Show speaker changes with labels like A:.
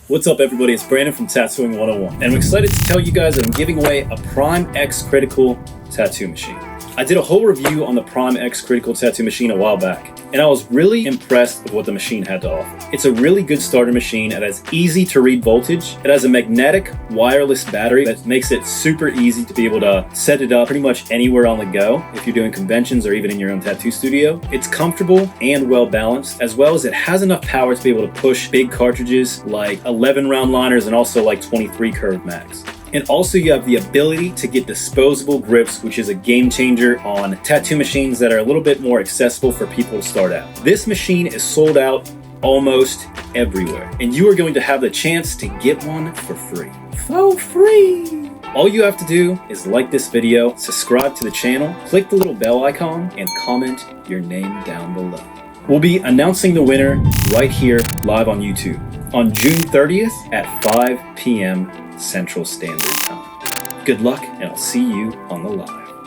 A: What's up everybody, it's Brandon from Tattooing 101 and I'm excited to tell you guys that I'm giving away a Prime X Critical tattoo machine. I did a whole review on the Prime X Critical tattoo machine a while back and I was really impressed with what the machine had to offer. It's a really good starter machine. It has easy to read voltage. It has a magnetic wireless battery that makes it super easy to be able to set it up pretty much anywhere on the go if you're doing conventions or even in your own tattoo studio. It's comfortable and well balanced, as well as it has enough power to be able to push big cartridges like 11 round liners and also like 23 curved mags. And also you have the ability to get disposable grips, which is a game changer on tattoo machines that are a little bit more accessible for people to start out. This machine is sold out almost everywhere, and you are going to have the chance to get one for free. For free! All you have to do is like this video, subscribe to the channel, click the little bell icon, and comment your name down below. We'll be announcing the winner right here live on YouTube on June 30th at 5 p.m. Central Standard Time. Good luck, and I'll see you on the live.